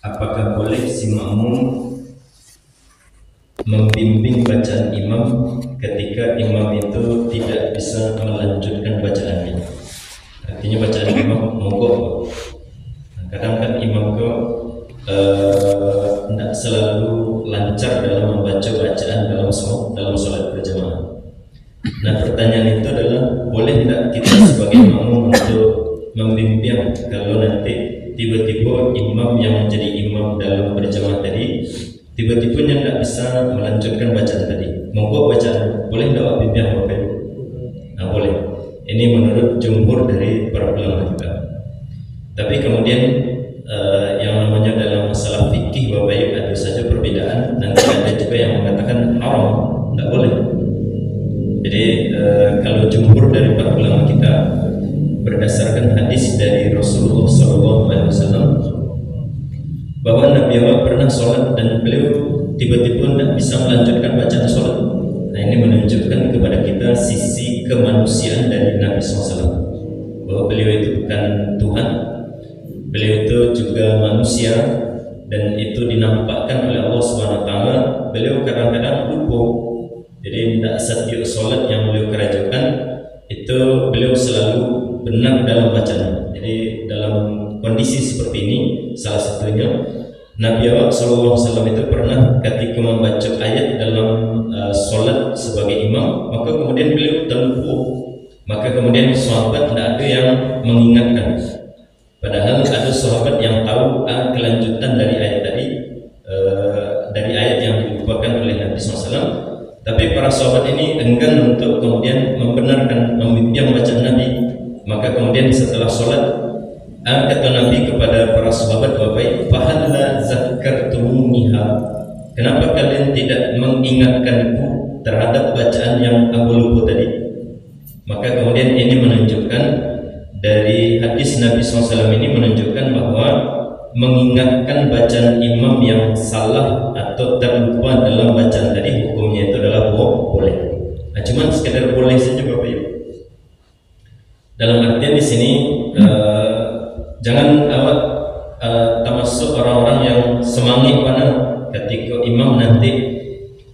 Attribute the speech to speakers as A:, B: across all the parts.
A: apakah boleh si makmum membimbing bacaan imam ketika imam itu tidak bisa melanjutkan bacaannya? Artinya bacaan imam mogok. Kadang kan imam kok tidak selalu lancar dalam membaca bacaan dalam sholat berjamaah. Nah, pertanyaan itu adalah boleh tidak kita sebagai makmum untuk membimbing kalau nanti tiba-tiba imam yang menjadi imam dalam berjamaah tadi tiba-tiba yang tidak bisa melanjutkan bacaan tadi, mogok bacaan, boleh tidak bimbing Bapak Ibu? Nah, boleh. Ini menurut jumhur dari para ulama kita. Tapi kemudian yang namanya dalam masalah fikih Bapak Ibu ada saja perbedaan. Nanti ada juga yang mengatakan haram, tidak boleh. Jadi kalau jumhur dari para ulama kita berdasarkan hadis dari Rasulullah SAW bahwa Nabi Muhammad pernah sholat dan beliau tiba-tiba tidak bisa melanjutkan bacaan sholat. Nah, ini menunjukkan kepada kita sisi kemanusiaan dari Nabi SAW, bahwa beliau itu bukan Tuhan, beliau itu juga manusia, dan itu dinampakkan oleh Allah SWT. Beliau kadang-kadang lupa, jadi tidak setiap sholat yang beliau kerjakan itu beliau selalu benar dalam bacaan. Jadi dalam kondisi seperti ini, salah satunya Nabi SAW itu pernah ketika membaca ayat dalam sholat sebagai imam, maka kemudian beliau terlupa, maka kemudian sahabat tidak ada yang mengingatkan, padahal ada sahabat yang tahu kelanjutan dari ayat tadi, dari ayat yang dilupakan oleh Nabi SAW. Tapi para sahabat ini enggan untuk kemudian membenarkan, membimbing bacaan Nabi. Maka kemudian setelah sholat kata Nabi kepada para sahabat, Bapak, fahalla zakartumuniha, kenapa kalian tidak mengingatkanku terhadap bacaan yang aku lupa tadi? Maka kemudian ini menunjukkan dari hadis Nabi SAW ini menunjukkan bahwa mengingatkan bacaan imam yang salah atau terlupa dalam bacaan tadi hukumnya itu adalah boleh. Nah, cuma sekedar boleh saja Bapak Ibu. Dalam artian di sini jangan awak termasuk orang-orang yang semangat pada ketika imam nanti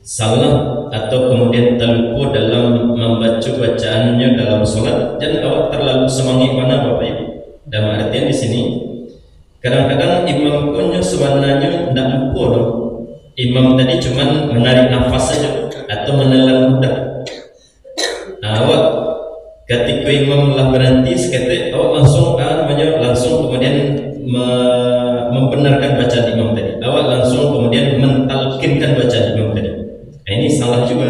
A: salah atau kemudian terlupa dalam membaca bacaannya dalam sholat, dan awak terlalu semangat pada Bapak Ibu. Dalam artian di sini kadang-kadang imam punya sebenarnya tidak lupa dong. Imam tadi cuma menarik nafas saja atau menelan ludah. Nah, awak ketika imam lah berhenti seketik, awak langsung kemudian membenarkan bacaan imam tadi. Awak langsung kemudian mentalkinkan bacaan imam tadi. Nah, ini salah juga.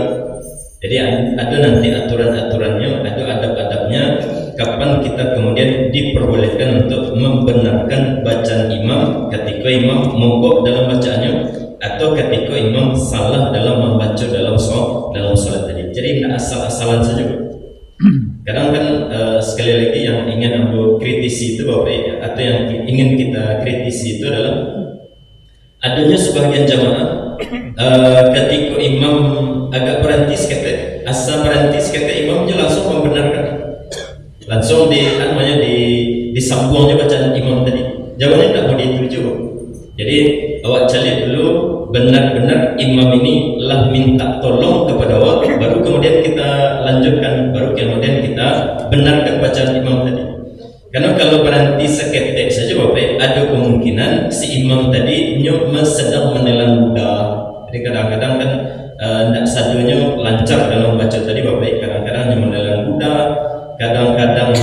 A: Jadi ada nanti aturan-aturannya, ada adab-adabnya. Kapan kita kemudian diperbolehkan untuk membenarkan bacaan imam ketika imam mogok dalam bacaannya, atau ketika imam salah dalam membaca dalam sholat tadi. Jadi tidak asal-asalan saja. Kadang kan sekali lagi yang ingin aku kritisi itu Bapak ya, atau yang ingin kita kritisi itu adalah adanya sebagian jamaah ketika imam agak berhenti sekete, asal berhenti sekete imamnya langsung membenarkan, langsung disambungnya bacaan imam tadi. Jawabannya tidak mau dituju. Jadi awak cari dulu benar-benar imam ini lah minta tolong kepada awak, baru kemudian kita lanjutkan, baru kemudian kita benarkan bacaan imam tadi. Karena kalau berhenti seketik saja Bapak, ada kemungkinan si imam tadi sedang menelan ludah. Jadi kadang-kadang kan tidak sadunya lancar dalam baca tadi Bapak, kadang-kadang menelan ludah, kadang-kadang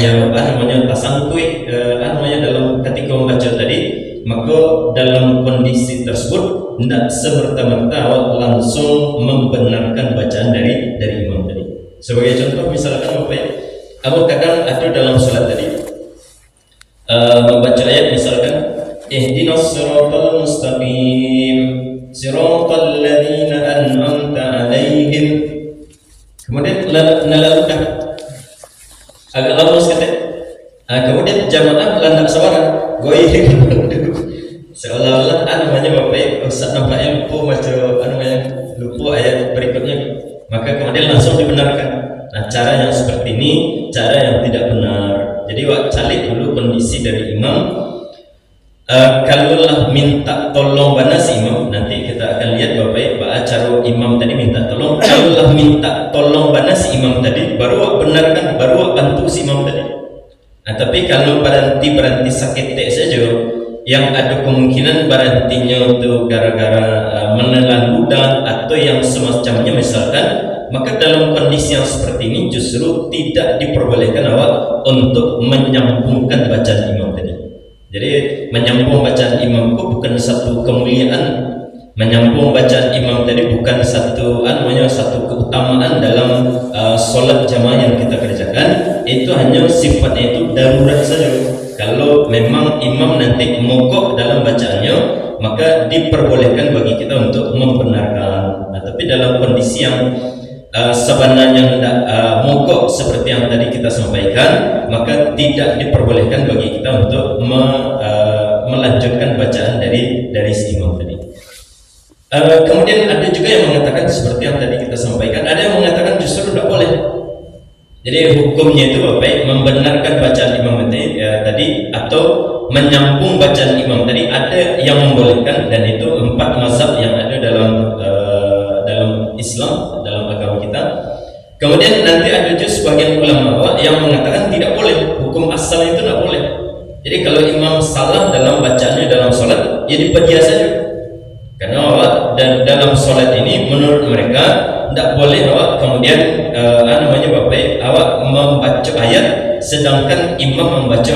A: tasangkui dalam ketika membaca tadi. Maka dalam kondisi tersebut tidak semerta-merta awak langsung membenarkan bacaan dari imam tadi. Sebagai contoh misalkan Bapak, awak kadang ada dalam sholat tadi membaca ayat misalkan ihdinas siratal mustaqim siratal ladzina an'amta 'alaihim, kemudian nelaludah agak lama sekali. Kemudian jamaah landak suara goyang seolah-olah Bapak Ustaz nampaknya lupa lupa ayat berikutnya, maka kemudian langsung dibenarkan. Nah, cara yang seperti ini cara yang tidak benar. Jadi cari dulu kondisi dari imam, Kalaulah minta tolong bana si imam, nanti kita akan lihat Bapak cara imam tadi minta tolong. Kalaulah minta tolong bana si imam tadi, baru benarkan, baru bantu si imam tadi. Nah, tapi kalau berhenti sakit saja, yang ada kemungkinan berhentinya untuk gara-gara menelan ludah atau yang semacamnya misalkan, maka dalam kondisi yang seperti ini justru tidak diperbolehkan awak untuk menyambungkan bacaan imam tadi. Jadi menyambung bacaan imam itu bukan satu kemuliaan, menyambung bacaan imam tadi bukan satu satu keutamaan dalam solat jamaah yang kita kerjakan. Itu hanya sifatnya itu darurat saja. Kalau memang imam nanti mogok dalam bacaannya, maka diperbolehkan bagi kita untuk membenarkan. Nah, tapi dalam kondisi yang sebenarnya tidak mogok seperti yang tadi kita sampaikan, maka tidak diperbolehkan bagi kita untuk melanjutkan bacaan dari si imam tadi. Kemudian ada juga yang mengatakan seperti yang tadi kita sampaikan, ada yang mengatakan justru tidak boleh. Jadi hukumnya itu Bapak membenarkan bacaan imam tadi atau menyambung bacaan imam tadi, ada yang membolehkan, dan itu 4 mazhab yang ada dalam Islam, dalam agama kita. Kemudian nanti ada juga sebagian ulama yang mengatakan tidak boleh, hukum asal itu tidak boleh. Jadi kalau imam salah dalam bacaannya dalam sholat, ya dipedia saja. Karena dan dalam sholat ini menurut mereka tidak boleh kemudian Bapak membaca ayat sedangkan imam membaca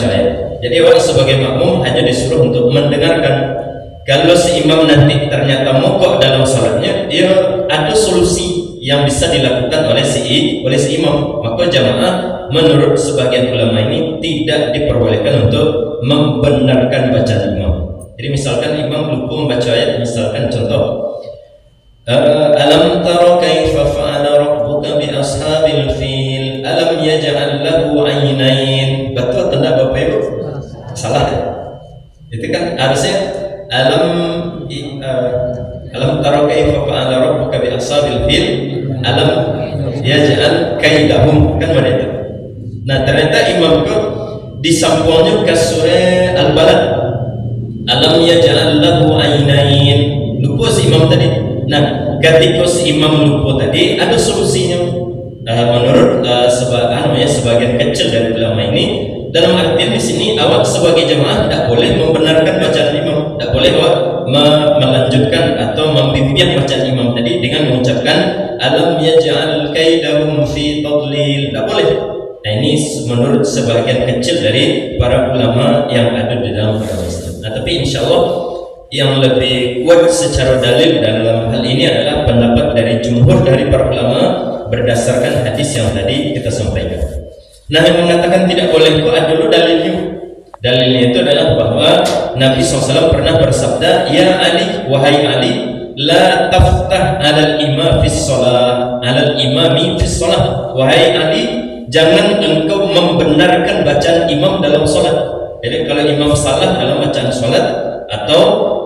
A: ayat. Jadi sebagai makmum hanya disuruh untuk mendengarkan. Kalau si imam nanti ternyata mogok dalam sholatnya, dia ada solusi yang bisa dilakukan oleh si imam, maka jamaah menurut sebagian ulama ini tidak diperbolehkan untuk membenarkan bacaan imam. Jadi misalkan imam lupa membaca ayat, misalkan contoh alam tara kaifa fa'ala rabbuka bi ashabil fil alam yaj'al lahu 'ainain. Betul atau tidak Bapak Ibu? Salah ya? Itu kan harusnya alam tara kaifa fa'ala rabbuka bi ashabil fil alam yaj'al kaidahum, kan mana itu. Nah, ternyata imam itu disambungnya ke surah Al-Balad, alam yaj'al lahu 'ainain. Lupa si imam tadi. Nah, ketika si imam lupa tadi, ada solusinya. Menurut sebagian kecil dari ulama ini, dalam artian di sini awak sebagai jemaah tidak boleh membenarkan bacaan imam, tidak boleh awak melanjutkan atau membimbing bacaan imam tadi dengan mengucapkan alam yaj'al kaidahum fi tadlil, tidak boleh. Nah, ini menurut sebagian kecil dari para ulama yang ada di dalam agama Islam. Nah, tapi insya Allah yang lebih kuat secara dalil dalam hal ini adalah pendapat dari jumhur dari para ulama berdasarkan hadis yang tadi kita sampaikan. Nah, yang mengatakan tidak boleh itu ada dulu dalilnya. Dalilnya itu adalah bahwa Nabi SAW pernah bersabda, ya Ali, wahai Ali, la taftah alal imam fis shalah, alal imami fis shalah. Wahai Ali, jangan engkau membenarkan bacaan imam dalam sholat. Jadi kalau imam salah dalam bacaan sholat atau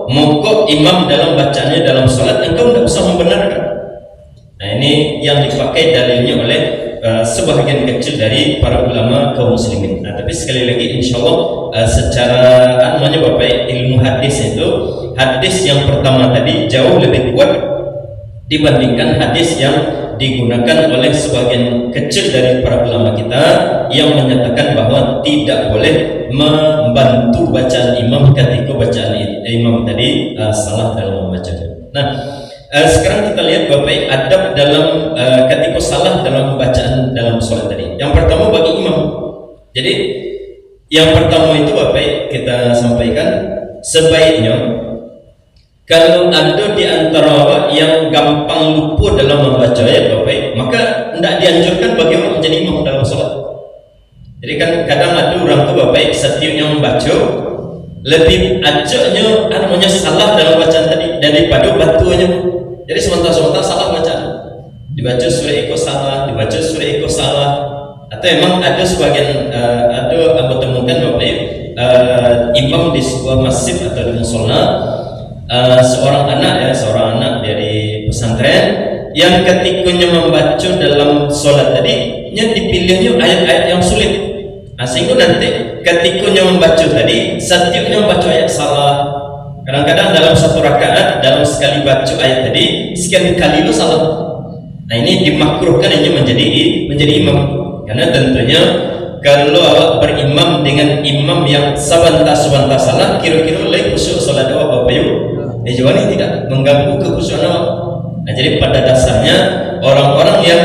A: mogok imam dalam bacaannya dalam sholat, engkau tidak usah membenarkan. Nah, ini yang dipakai dalilnya oleh sebagian kecil dari para ulama kaum muslimin. Nah, tapi sekali lagi insya Allah secara Bapak ilmu hadis itu, hadis yang pertama tadi jauh lebih kuat dibandingkan hadis yang digunakan oleh sebagian kecil dari para ulama kita yang menyatakan bahwa tidak boleh membantu bacaan imam ketika bacaan imam tadi salah dalam membacanya. Nah, sekarang kita lihat Bapak adab dalam ketika salah dalam bacaan dalam sholat tadi. Yang pertama bagi imam. Jadi yang pertama itu Bapak kita sampaikan, sebaiknya kalau ada di antara yang gampang lupa dalam membaca ayat Bapak, maka tidak dianjurkan bagi orang menjadi imam dalam sholat. Jadi kan kadang ada orang tu Bapak setiap yang membaca lebih ajaknya salah dalam bacaan tadi daripada batuannya. Jadi sementara salah bacaan, dibaca surah Eko salah, dibaca surah Eko salah, atau emang ada sebagian ada temukan Bapak imam di sebuah masjid atau di musola, seorang anak dari pesantren yang ketikanya membaca dalam sholat tadi, dipilihnya ayat-ayat yang sulit. Sehingga nanti ketika membaca tadi, setiapnya membaca ayat salah. Kadang-kadang dalam satu rakaat, dalam sekali baca ayat tadi, sekian kali itu salah. Nah ini dimakruhkan ini menjadi imam. Karena tentunya kalau awak berimam dengan imam yang sabanta salah, kira-kira lain khusyuk salat awak Bapak Ibu. Ini tidak mengganggu kekhusyukan awak. Nah jadi pada dasarnya orang-orang yang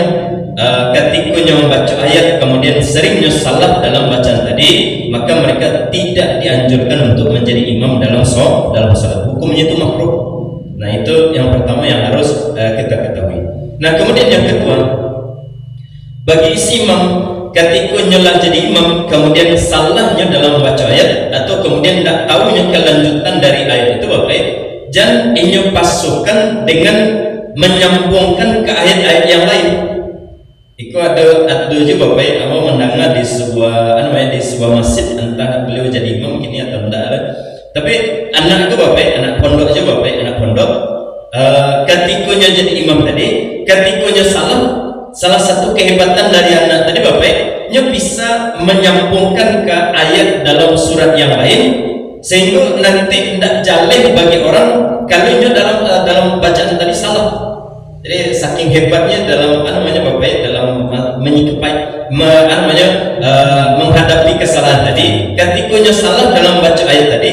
A: ketika membaca ayat kemudian seringnya salah dalam bacaan tadi, maka mereka tidak dianjurkan untuk menjadi imam dalam salat. Hukumnya itu makruh. Nah itu yang pertama yang harus kita ketahui. Nah kemudian yang kedua, bagi si imam ketika nyelah jadi imam kemudian salahnya dalam membaca ayat atau kemudian tidak tahunya kelanjutan dari ayat itu Bapak, jangan ingin pasukan dengan menyambungkan ke ayat-ayat yang lain. Itu ada juga Bapak, mau mendengar di sebuah masjid, entah beliau jadi imam gini atau tidak. Tapi anak itu Bapak, anak pondok aja Bapak, anak pondok, ketikanya jadi imam tadi, ketikanya salah satu kehebatan dari anak tadi Bapak, nya bisa menyambungkan ke ayat dalam surat yang lain, sehingga nanti tidak jaleh bagi orang kalau dalam bacaan tadi salah. Jadi saking hebatnya dalam Bapak, dalam menyikapi menghadapi kesalahan tadi, ketikanya salah dalam baca ayat tadi,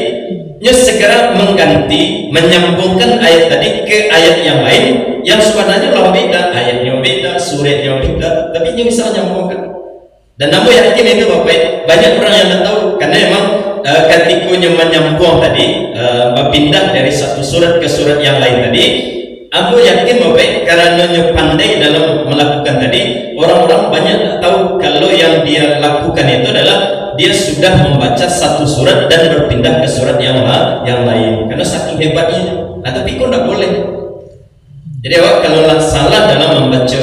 A: nya segera mengganti, menyambungkan ayat tadi ke ayat yang lain yang sebenarnya lah beda, ayatnya beda, suratnya beda, tapi nya bisa menyambungkan. Dan aku yakin itu Bapak, banyak orang yang tidak tahu, karena memang ketikanya menyambung tadi, berpindah dari satu surat ke surat yang lain tadi. Aku yakin Bapak, karena pandai dalam melakukan tadi, orang-orang banyak tahu kalau yang dia lakukan itu adalah dia sudah membaca satu surat dan berpindah ke surat yang lain, karena saking hebatnya. Tapi kok tidak boleh. Jadi awak kalau salah dalam membaca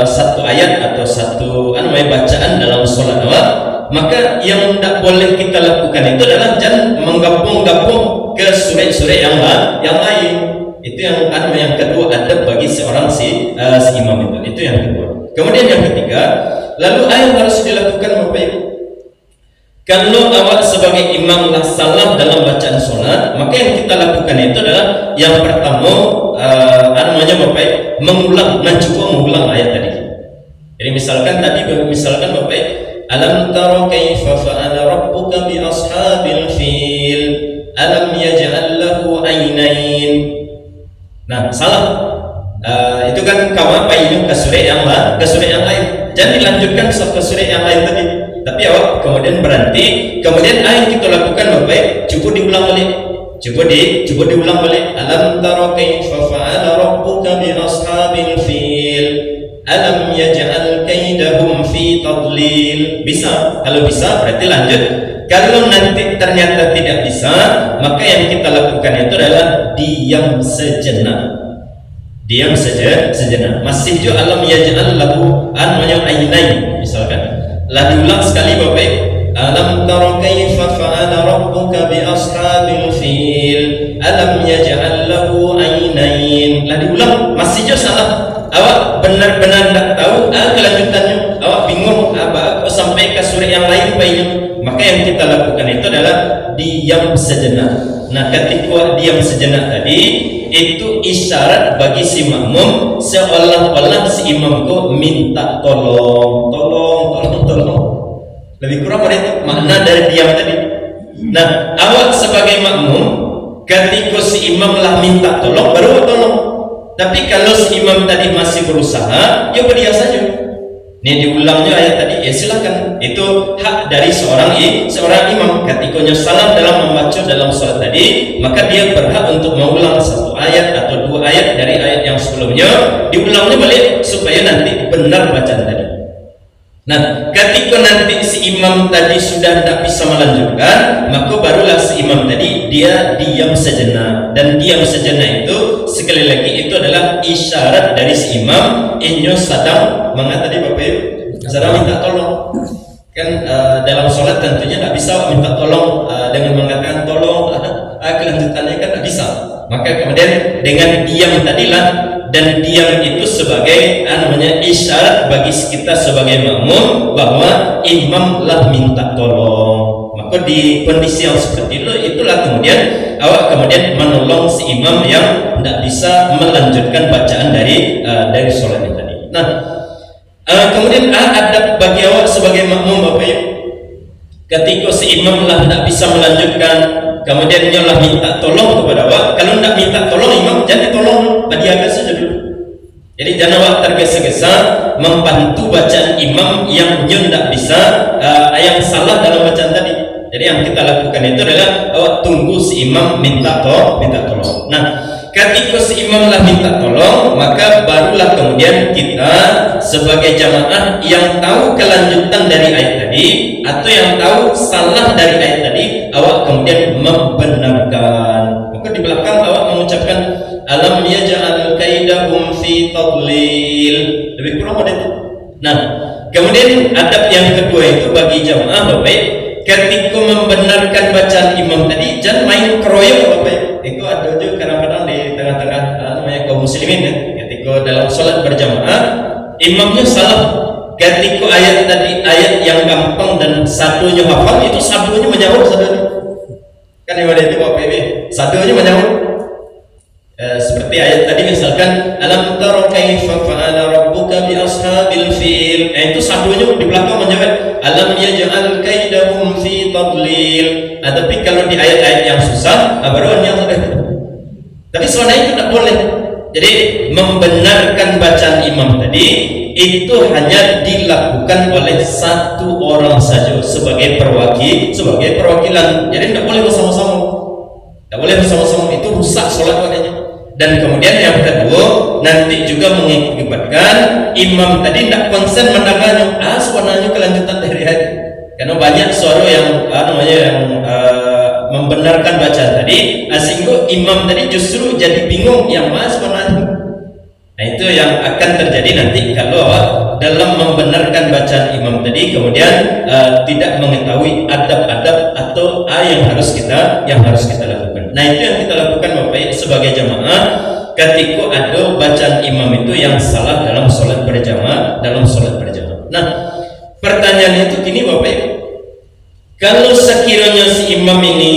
A: satu ayat atau satu bacaan dalam sholat awak, maka yang tidak boleh kita lakukan itu adalah jangan menggabung-gabung ke surat-surat yang lain. Itu yang kedua adab bagi seorang si imam itu yang kedua. Kemudian yang ketiga, lalu apa yang harus dilakukan Bapak Ibu? Kalau awak sebagai imam salah dalam bacaan sholat, maka yang kita lakukan itu adalah yang pertama Bapak, mencoba mengulang ayat tadi. Jadi misalkan Bapak, alam tara kaifa fa'ala rabbuka bi ashabil fil alam yaj'al lahu ainain. Nah salah, itu kan kawan painu ke surat yang lain. Jangan dilanjutkan ke surat yang lain tadi. Tapi awak kemudian berhenti, kemudian yang kita lakukan Bapak, coba diulang balik. Coba diulang balik. Alam tara kaifa fa'ala rabbuka bi ashabil fil alam yaj'al kaidahum fi tadlil. Bisa, kalau bisa berarti lanjut. Kalau nanti ternyata tidak bisa, maka yang kita lakukan itu adalah diam sejenak. Masih juga alam yaj'al lahu ainain misalkan. Lah diulang sekali Bapak. Alam tara kaifa fa'ala rabbuka bi ashabil fil alam yaj'al lahu ainain. Lah diulang, masih juga salah. Awak benar-benar tidak tahu kelanjutannya. Awak bingung kok sampai ke surat yang lain baiknya. Maka yang kita lakukan itu adalah diam sejenak. Nah ketika diam sejenak tadi, itu isyarat bagi si makmum seolah-olah si imamku minta tolong. Lebih kurang itu makna dari diam tadi. Nah awak sebagai makmum, ketika si imam lah minta tolong, baru tolong. Tapi kalau si imam tadi masih berusaha, ya berdiam saja. Ini diulangnya ayat tadi, ya silakan. Itu hak dari seorang imam. Ketika salah dalam membaca dalam sholat tadi, maka dia berhak untuk mengulang satu ayat atau dua ayat dari ayat yang sebelumnya, diulangnya balik supaya nanti benar bacaan tadi. Nah, ketika nanti si imam tadi sudah tidak bisa melanjutkan, maka barulah si imam tadi dia diam sejenak. Dan diam sejenak itu sekali lagi itu adalah isyarat dari si imam inyo sedang mengatakan Bapak Ibu, sedang minta tolong. Kan dalam sholat tentunya tidak bisa minta tolong dengan mengatakan tolong kelanjutannya kan tidak bisa. Maka kemudian dengan diam tadilah dan diam itu sebagai namanya isyarat bagi kita sebagai makmum bahwa imam lah minta tolong. Maka di kondisi yang seperti itu, itulah kemudian awak kemudian menolong si imam yang tidak bisa melanjutkan bacaan dari sholatnya tadi. Nah, kemudian ada bagi awak sebagai makmum Bapak Ibu, ketika si imam lah tidak bisa melanjutkan, kemudian dia lah minta tolong kepada awak. Kalau tidak minta tolong imam, jangan tolong, diaga saja dulu. Jadi jangan awak tergesa-gesa membantu bacaan imam yang tidak bisa, yang salah dalam bacaan tadi. Jadi yang kita lakukan itu adalah awak tunggu si imam minta tolong. Nah, ketika si imam lah minta tolong, maka barulah kemudian kita sebagai jamaah yang tahu kelanjutan dari ayat tadi atau yang tahu salah dari ayat tadi, awak kemudian membenarkan. Maka di belakang awak mengucapkan alam yaj'al kaidahum fi tadlil. Lebih kurang ada itu. Nah, kemudian adab yang kedua itu bagi jamaah Bapak, ketika membenarkan bacaan imam tadi jangan main keroyok Bapak. Itu ada juga kadang-kadang di tengah-tengah namanya kaum muslimin ya. Ketika dalam sholat berjamaah imamnya salah, ketika ayat tadi ayat yang gampang dan satunya hafal, itu satunya menyahut satunya. Kan ibadah itu Bapak Ibu, satunya menyahut. Seperti ayat tadi misalkan alam tara kaifa fa'ala rabbuka bi ashabil fil, itu satunya di belakang menjawab alam yaj'al kaidahum fi tadlil. Tapi kalau di ayat-ayat yang susah baru yang ada. Tapi selama itu tidak boleh. Jadi membenarkan bacaan imam tadi itu hanya dilakukan oleh satu orang saja sebagai perwakilan. Jadi tidak boleh bersama-sama. Tidak boleh bersama-sama, itu rusak sholat padanya. Dan kemudian yang kedua, nanti juga mengakibatkan imam tadi tidak konsen mendengarnya. Sebenarnya kelanjutan dari ayat. Karena banyak suara yang membenarkan bacaan tadi, sehingga imam tadi justru jadi bingung yang mana sebenarnya. Nah, itu yang akan terjadi nanti kalau dalam membenarkan bacaan imam tadi kemudian tidak mengetahui adab-adab atau yang harus kita lakukan. Nah, itu yang kita lakukan Bapak sebagai jamaah ketika ada bacaan imam itu yang salah dalam sholat berjamaah. Nah, pertanyaan itu gini Bapak, kalau sekiranya si imam ini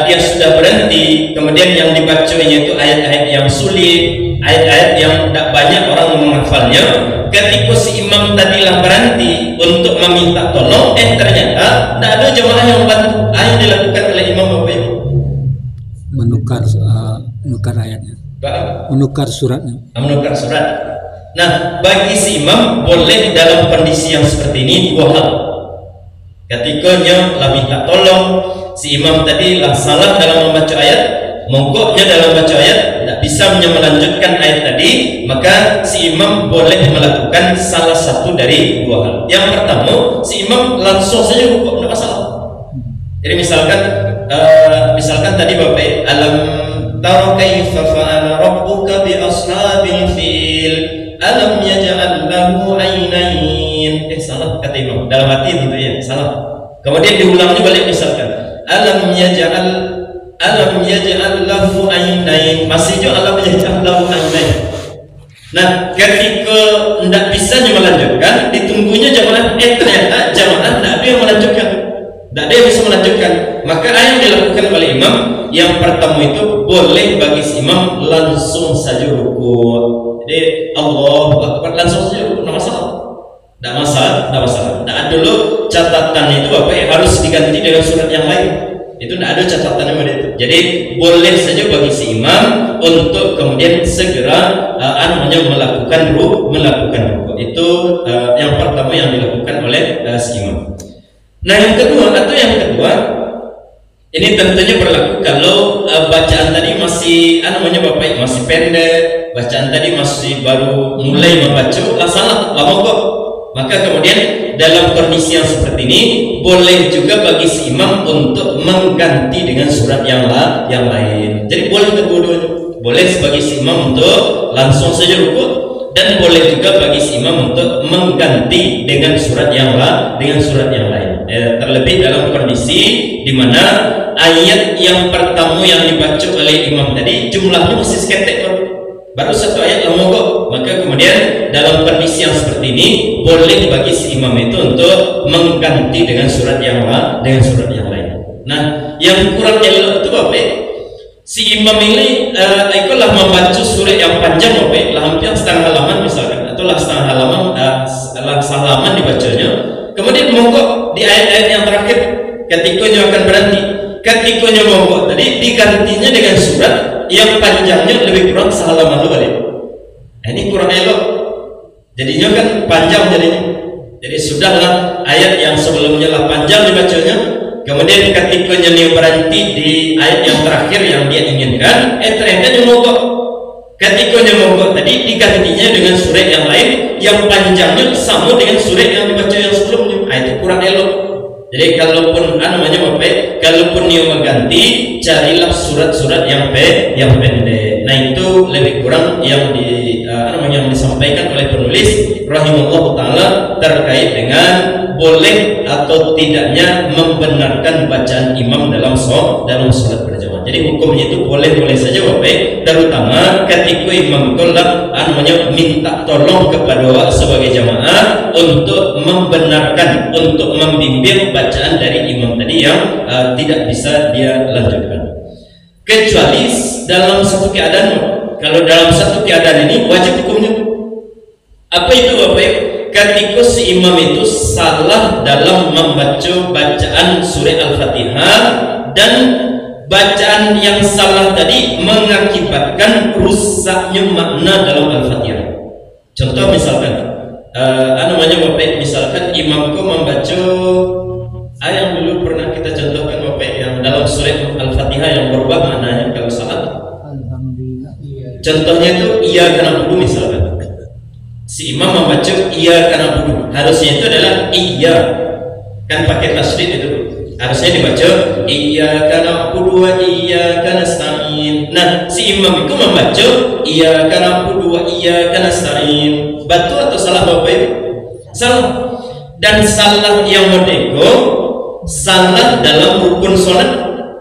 A: dia sudah berhenti, kemudian yang dibacanya itu ayat-ayat yang sulit, ayat-ayat yang tidak banyak orang menghafalnya, ketika si imam tadilah berhenti untuk meminta tolong, ternyata tidak ada jamaah yang membantu. Yang dilakukan oleh imam Bapak Ibu menukar ayatnya, menukar suratnya, menukar surat. Nah, bagi si imam boleh dalam kondisi yang seperti ini dua hal. Ketikanya lah minta tolong, si imam tadi lah salah dalam membaca ayat, mogoknya dalam baca ayat, tidak bisa melanjutkan ayat tadi, maka si imam boleh melakukan salah satu dari dua hal. Yang pertama, si imam langsung saja rukuk, tidak masalah. Jadi misalkan tadi Bapak, alam tara kaifa fa'ala rabbuka bi ashabil fil alam yaj'al lahu aynain. Salah kata imam dalam hati tentu ya, salah. Kemudian diulangnya balik, misalkan alam yaj'al lahu aynain, masih juga alam yaj'al lahu aynain. Nah, ketika tidak bisa melanjutkan, ditunggunya jamaah, ternyata jamaah tidak ada yang melanjutkan, tidak ada yang bisa melanjutkan. Maka yang dilakukan oleh imam yang pertama itu boleh bagi si imam langsung saja rukuk. Jadi Allahu Akbar langsung saja rukuk, tidak masalah. Tidak ada dulu catatan itu Bapak harus diganti dengan surat yang lain. Itu tidak ada catatannya pada itu. Jadi boleh saja bagi si imam untuk kemudian segera melakukan rukuk. Itu yang pertama yang dilakukan oleh si imam. Nah, yang kedua, ini tentunya berlaku kalau bacaan tadi masih Bapak masih pendek, bacaan tadi masih baru mulai membaca, salah lama kok. Maka kemudian dalam kondisi yang seperti ini boleh juga bagi si imam untuk mengganti dengan surat yang lain. Jadi boleh kedua-duanya. Boleh bagi si imam untuk langsung saja rukuk, dan boleh juga bagi si imam untuk mengganti dengan surat yang lain. Terlebih dalam kondisi di mana ayat yang pertama yang dibaca oleh imam tadi jumlahnya masih seketek. baru satu ayat lah mogok, maka kemudian dalam kondisi yang seperti ini boleh bagi si imam itu untuk mengganti dengan surat yang lain. Nah, yang kurang elok itu apa? Si imam ini ikutlah membaca surat yang panjang apa? Lah hampir setengah halaman misalkan, atau lah setengah halaman dibacanya. Kemudian mogok di ayat-ayat yang terakhir, ketikanya akan berhenti. Ketikanya mogok tadi digantinya dengan surat yang panjangnya lebih kurang sehalaman lu balik. Nah, ini kurang elok. Jadinya kan panjang jadinya. Jadi sudahlah ayat yang sebelumnya lah panjang dibacanya, kemudian ketikanya dia berhenti di ayat yang terakhir yang dia inginkan, ternyata dia mogok. Ketikanya mogok tadi digantinya dengan surat yang lain yang panjangnya sama dengan surat yang dibaca yang sebelumnya. Nah, itu kurang elok. Jadi kalaupun kalaupun dia mengganti, carilah surat-surat yang pendek. Nah, itu lebih kurang yang yang disampaikan oleh penulis rahimahullah taala terkait dengan boleh atau tidaknya membenarkan bacaan imam dalam salat berjamaah. Jadi hukumnya itu boleh-boleh saja Bapak, terutama ketika imam itu minta tolong kepada sebagai jamaah untuk membenarkan, untuk membimbing bacaan dari imam tadi yang tidak bisa dia lanjutkan. Kecuali dalam satu keadaan, kalau dalam satu keadaan ini wajib hukumnya apa itu Bapak? Ketika si imam itu salah dalam membaca bacaan surah Al-Fatihah dan bacaan yang salah tadi mengakibatkan rusaknya makna dalam Al-Fatihah. Contoh misalkan Bapak, misalkan imamku membaca yang dulu pernah kita contohkan Bapak, yang dalam surah Al-Fatihah yang berubah maknanya kalau salah. Contohnya itu iya karena budu misalkan. Si imam membaca iya karena budu, harusnya itu adalah iya, kan pakai tasydid itu. Harusnya dibaca iya karena budu wa iya karena nasta'in. Nah, si imam itu membaca iya karena budu wa iya karena nasta'in. Betul atau salah Bapak Ibu? Salah. Dan salah yang merdeka, salah dalam rukun sholat,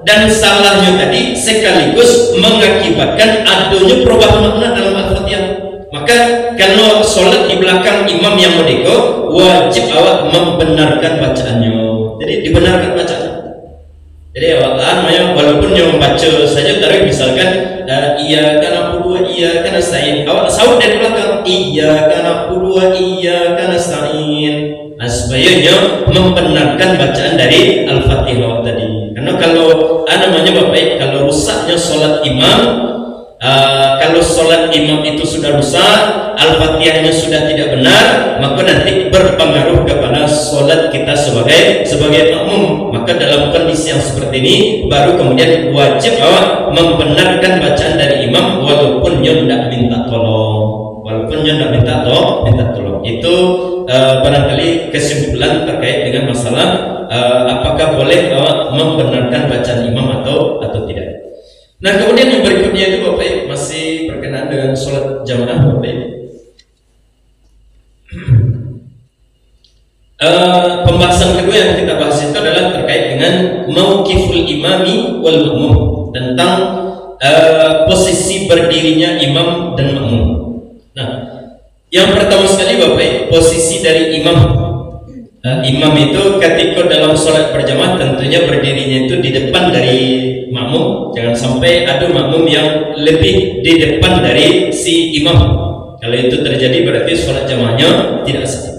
A: dan salahnya tadi sekaligus mengakibatkan adanya perubahan makna dalam Al-Fatihah. Maka kalau sholat di belakang imam yang merdeka, wajib awak membenarkan bacaannya. Jadi dibenarkan bacaan. Jadi walaupun yang membaca saja, taruh misalkan iya karena pudua iya karena stain, awak saud dari belakang iya karena pudua iya karena stain, supaya membenarkan bacaan dari Al-Fatihah tadi. Karena kalau Bapak, kalau rusaknya sholat imam, kalau sholat imam itu sudah rusak, Al-Fatihahnya sudah tidak benar, maka nanti berpengaruh kepada sholat kita sebagai makmum. Maka dalam kondisi yang seperti ini, baru kemudian wajib membenarkan bacaan dari imam walaupun dia tidak minta tolong. Itu barangkali kesimpulan terkait dengan masalah apakah boleh membenarkan bacaan imam atau tidak. Nah, kemudian yang berikutnya itu Bapak masih berkenaan dengan sholat jamaah Bapak. Pembahasan kedua yang kita bahas itu adalah terkait dengan mauqiful imami wal makmum, tentang posisi berdirinya imam dan makmum. Nah, yang pertama sekali Bapak, posisi dari imam. Imam itu ketika dalam sholat berjamaah tentunya berdirinya itu di depan dari makmum. Jangan sampai ada makmum yang lebih di depan dari si imam. Kalau itu terjadi berarti sholat jamaahnya tidak sah.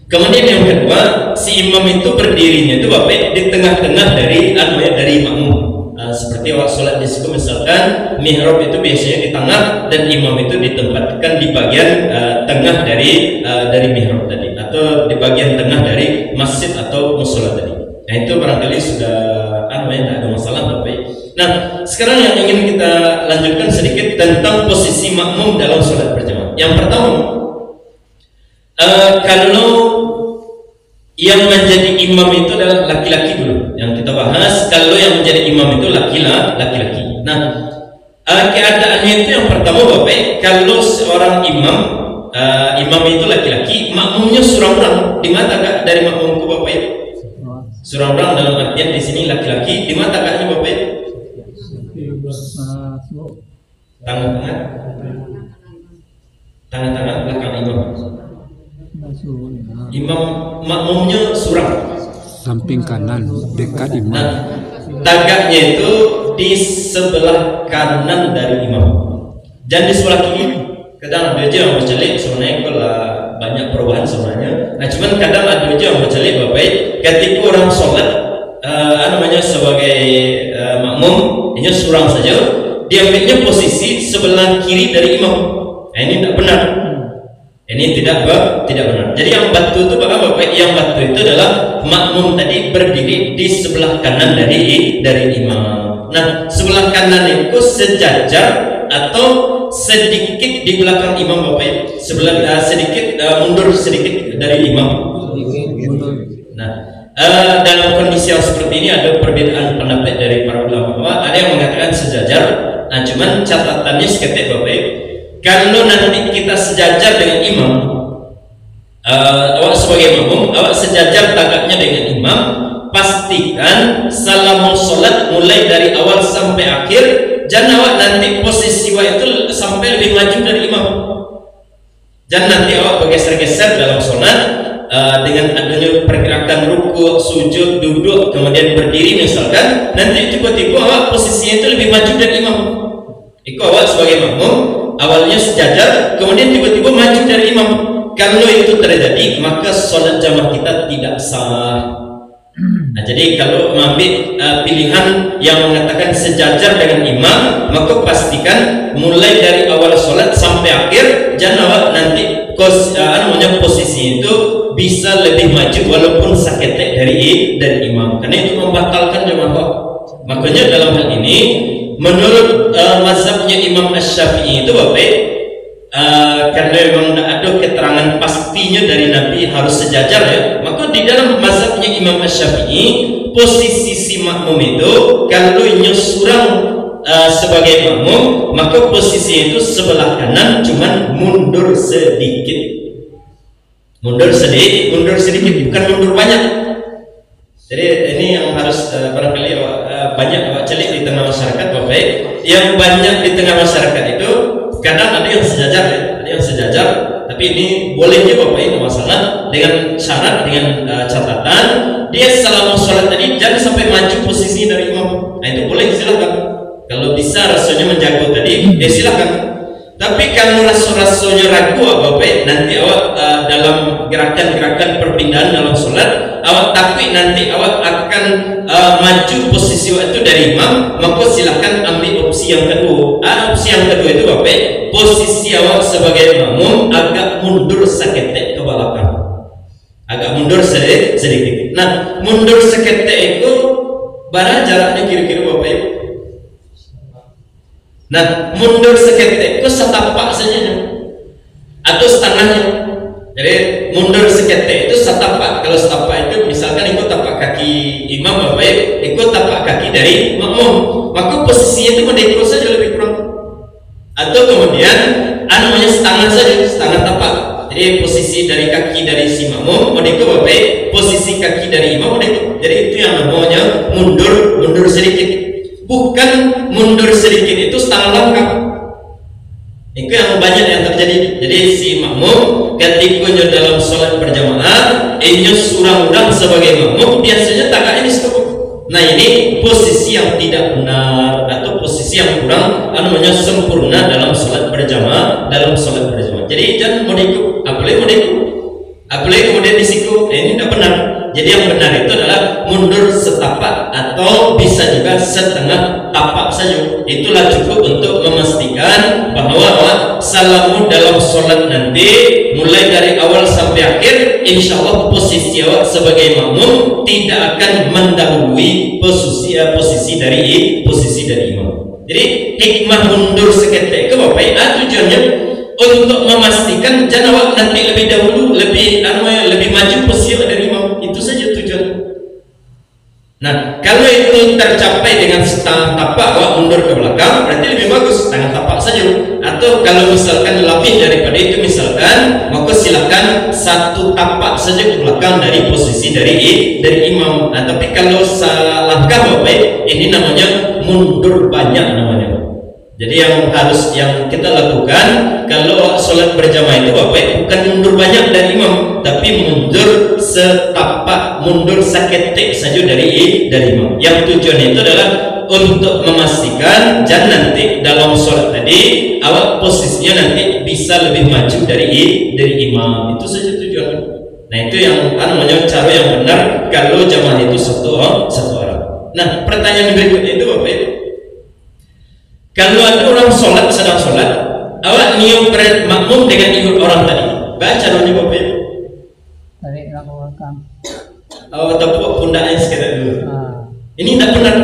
A: Kemudian yang kedua, si imam itu berdirinya itu Bapak di tengah-tengah dari makmum. Seperti awak sholat di situ misalkan mihrab itu biasanya di tengah dan imam itu ditempatkan di bagian tengah dari mihrab tadi, atau di bagian tengah dari masjid atau musola tadi. Nah, itu barangkali sudah tidak ada masalah Bapak. Nah, sekarang yang ingin kita lanjutkan sedikit tentang posisi makmum dalam sholat berjamaah. Yang pertama, kalau yang menjadi imam itu adalah laki-laki dulu yang kita bahas. Kalau yang menjadi imam itu laki-laki. Nah, keadaannya itu yang pertama Bapak, kalau seorang imam itu laki-laki, makmumnya surang-urang. Di mata kak dari makmumku Bapak? Surang-urang dalam artian di sini laki-laki. Di mata kaknya Bapak? Tangan tangan belakang imam. Imam makmumnya surang.
B: Samping kanan dekat imam.
A: Nah, tagaknya itu di sebelah kanan dari imam. Jangan di sebelah kiri. Kadang ada aja yang bercelik sebenarnya kalau banyak perubahan sebenarnya. Nah, cuman kadang ada aja yang bercelik baik. Ketika orang sholat, namanya sebagai makmum, ini surang saja. Dia ambilnya posisi sebelah kiri dari imam. Nah, ini tidak benar. Ini tidak benar. Jadi yang batu itu Bapak, yang batu itu adalah makmum tadi berdiri di sebelah kanan dari imam. Nah, sebelah kanan itu sejajar atau sedikit di belakang imam Bapak, sedikit mundur sedikit dari imam. Nah, dalam kondisi yang seperti ini ada perbedaan pendapat dari para ulama. Ada yang mengatakan sejajar. Nah, cuman catatannya seketik Bapak. Kalau nanti kita sejajar dengan imam, awak sebagai makmum, awak sejajar tagaknya dengan imam, pastikan salam sholat mulai dari awal sampai akhir. Jangan awak nanti posisi awak itu sampai lebih maju dari imam. Jangan nanti awak bergeser-geser dalam sholat dengan adanya pergerakan ruku, sujud, duduk, kemudian berdiri misalkan. Nanti tiba-tiba awak posisinya itu lebih maju dari imam. Itu awak sebagai makmum awalnya sejajar, kemudian tiba-tiba maju dari imam. Kalau itu terjadi, maka sholat jamaah kita tidak sah. Nah, jadi kalau mengambil pilihan yang mengatakan sejajar dengan imam, maka pastikan mulai dari awal sholat sampai akhir, jangan awak nanti posisi itu bisa lebih maju walaupun saketek dari imam, karena itu membatalkan jamaah. Makanya dalam hal ini menurut mazhabnya Imam Asy-Syafi'i itu Bapak, karena memang tidak ada keterangan pastinya dari Nabi harus sejajar ya, maka di dalam mazhabnya Imam Asy-Syafi'i posisi si makmum itu kalau surang sebagai makmum, maka posisi itu sebelah kanan cuman mundur sedikit, bukan mundur banyak. Jadi ini yang harus barangkali banyak celik di tengah masyarakat Bapak. Yang banyak di tengah masyarakat itu kadang ada yang sejajar, tapi ini bolehnya Bapak, itu masalah dengan syarat, dengan catatan dia selama sholat tadi jangan sampai maju posisi dari imam. Nah, itu boleh, silakan. Kalau bisa rasanya menjaga tadi, ya silakan. Tapi kalau rasanya ragu Bapak, nanti awak dalam gerakan-gerakan perpindahan dalam sholat, awak takut nanti awak akan maju posisi awak itu dari imam, maka silakan ambil opsi yang kedua. Opsi yang kedua itu Bapak, posisi awak sebagai makmum agak mundur seketek ke belakang, agak mundur sedikit. Nah, mundur seketek itu berapa jaraknya kira-kira Bapak? Nah, mundur seketek itu setapak saja atau setengahnya. Jadi mundur seketek itu setapak. Kalau setapak itu misalkan ikut tapak kaki imam Bapak, ikut tapak kaki dari makmum, maka posisinya itu mendekor saja lebih kurang. Atau kemudian namanya setengah saja, setengah tapak. Jadi posisi dari kaki dari si makmum mendekor Bapak, posisi kaki dari imam mendekor. Jadi itu yang namanya mundur sedikit. Bukan mundur sedikit itu setengah langkah. Itu yang banyak yang terjadi. Jadi si makmum ketika dalam sholat berjamaah, ini surang-urang sebagai makmum biasanya tagaknya di situ. Nah, ini posisi yang tidak benar atau posisi yang kurang namanya sempurna dalam sholat berjamaah. Jadi jangan mau ikut, apalagi kemudian disiku, ini tidak benar. Jadi yang benar itu adalah mundur setapak atau bisa juga setengah tapak saja. Itulah cukup untuk memastikan bahwa salamu dalam sholat nanti mulai dari awal sampai akhir, insya Allah posisi awak sebagai makmum tidak akan mendahului posisi dari imam. Jadi hikmah mundur seketek ke Bapak, tujuannya untuk memastikan jangan awak nanti lebih dahulu, lebih maju posisi dari imam. Itu saja tujuan. Nah, kalau itu tercapai dengan setengah tapak awak mundur ke belakang, berarti lebih bagus setengah tapak saja. Atau kalau misalkan lebih daripada itu misalkan, maka silakan satu tapak saja ke belakang dari posisi dari imam. Nah, tapi kalau salah langkah Bapak, ini namanya mundur banyak namanya. Jadi yang kita lakukan kalau sholat berjamaah itu bukan mundur banyak dari imam, tapi mundur setapak, mundur saketek saja dari imam. Yang tujuan itu adalah untuk memastikan jangan nanti dalam sholat tadi awak posisinya nanti bisa lebih maju dari imam. Itu saja tujuannya. Nah itu yang namanya cara yang benar kalau jamaah itu satu orang. Nah pertanyaan berikutnya itu Bapak Ibu, kalau ada orang sedang sholat, awak niat makmum dengan ikut orang tadi, baca caranya Bapak Ibu?
C: Tarik ke belakang.
A: Awak tepuk pundaknya sekitar dulu. Ini tidak benar.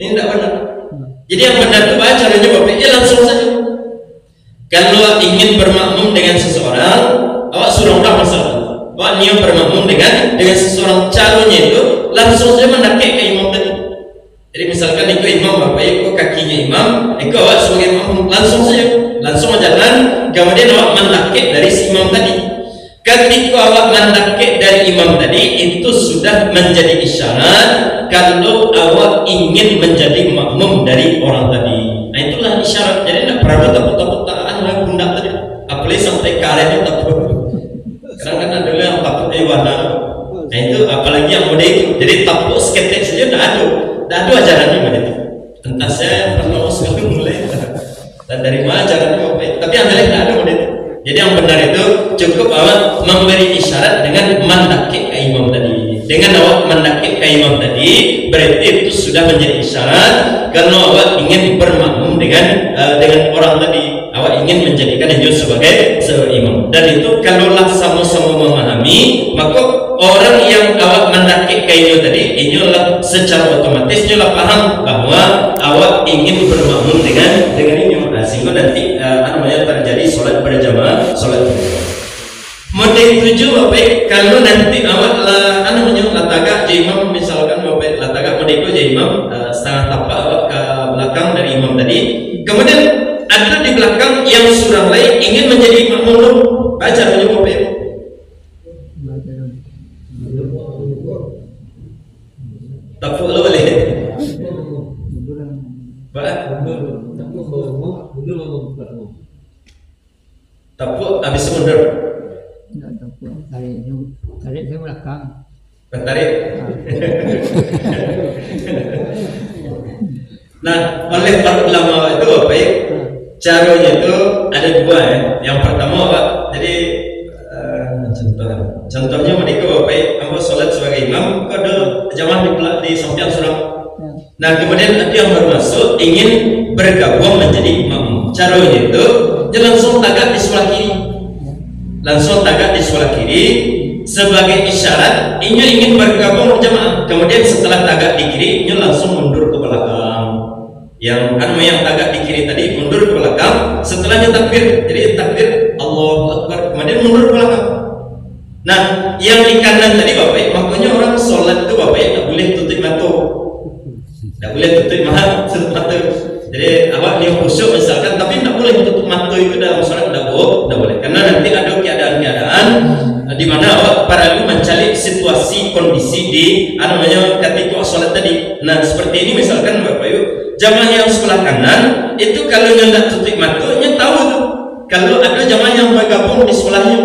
A: Ini tidak benar. Jadi yang benar itu baca caranya Bapak Ibu, langsung saja. Kalau ingin bermakmum dengan seseorang, awak suruh orang misalnya, awak niat bermakmum dengan seseorang, caranya itu langsung saja mendekik ke imam tadi. Jadi misalkan ikut imam Bapak Ibu, kakinya imam, ikut awak sebagai imam, langsung saja, langsung jalan, kemudian awak mendekik dari si imam tadi. Ketika awak mendekik dari imam tadi, itu sudah menjadi isyarat kalau awak ingin menjadi makmum dari orang tadi. Nah itulah isyarat. Jadi tidak perlu takut-takut tahan pundak tadi, apalagi sampai karetnya takut. Kadang kan ada yang takut warna. Nah itu apalagi yang mode itu. Jadi takut seketik saja tidak ada ajarannya mana itu. Entah saya pernah sekali mulai dan dari mana ajarannya Bapak. Tapi yang lain tidak ada mode itu. Jadi yang benar itu cukup awak memberi isyarat dengan mendekik ke imam tadi. Dengan awak mendekik ke imam tadi, berarti itu sudah menjadi isyarat kalau awak ingin bermakmum dengan orang tadi. Awak ingin menjadikan dia sebagai imam. Dan itu kalaulah sama-sama memahami, maka orang yang awak mendekik ke imam tadi, inilah secara otomatis dia paham bahwa awak ingin bermakmum dengan imam. Sehingga nanti namanya terjadi sholat berjamaah, sholat berjamaah. Model 7 Bapak, kalau nanti awak latagak je imam, misalkan Bapak latagak model je imam setengah tapak awak ke belakang dari imam tadi, kemudian ada di belakang yang surang lain ingin menjadi makmum, baca caranya Bapak. Tapuk lo boleh. Tapuk habis mundur.
C: Tidak tapuk, tarik ke belakang.
A: Tarik. Nah, oleh para ulama itu Bapak, caranya itu ada dua ya. Yang pertama Pak, jadi contohnya mereka Bapak, kamu sholat sebagai imam, kau ada jamaah di samping surang. Nah kemudian ada yang baru masuk ingin bergabung menjadi makmum. Caranya itu dia langsung tagak di sebelah kiri, langsung tagak di sebelah kiri sebagai isyarat ini ingin bergabung berjamaah. Kemudian setelah tagak di kiri, ini langsung mundur ke belakang. Yang tagak di kiri tadi mundur ke belakang. Setelahnya takbir, jadi takbir Allahu Akbar, kemudian mundur ke belakang. Nah yang di kanan tadi Bapak, makanya orang sholat itu Bapak tidak boleh tutup mata. Tidak boleh tutup mata. Jadi awak niat khusyuk misalkan, tapi tidak boleh tutup mata itu dalam sholat, tidak boleh. Karena nanti ada keadaan-keadaan di mana awak perlu mencari situasi kondisi di ketika sholat tadi. Nah seperti ini misalkan Bapak Ibu, jamaah yang sebelah kanan itu kalau tidak tutup matanya tahu tuh kalau ada jamaah yang bergabung di sebelahnya,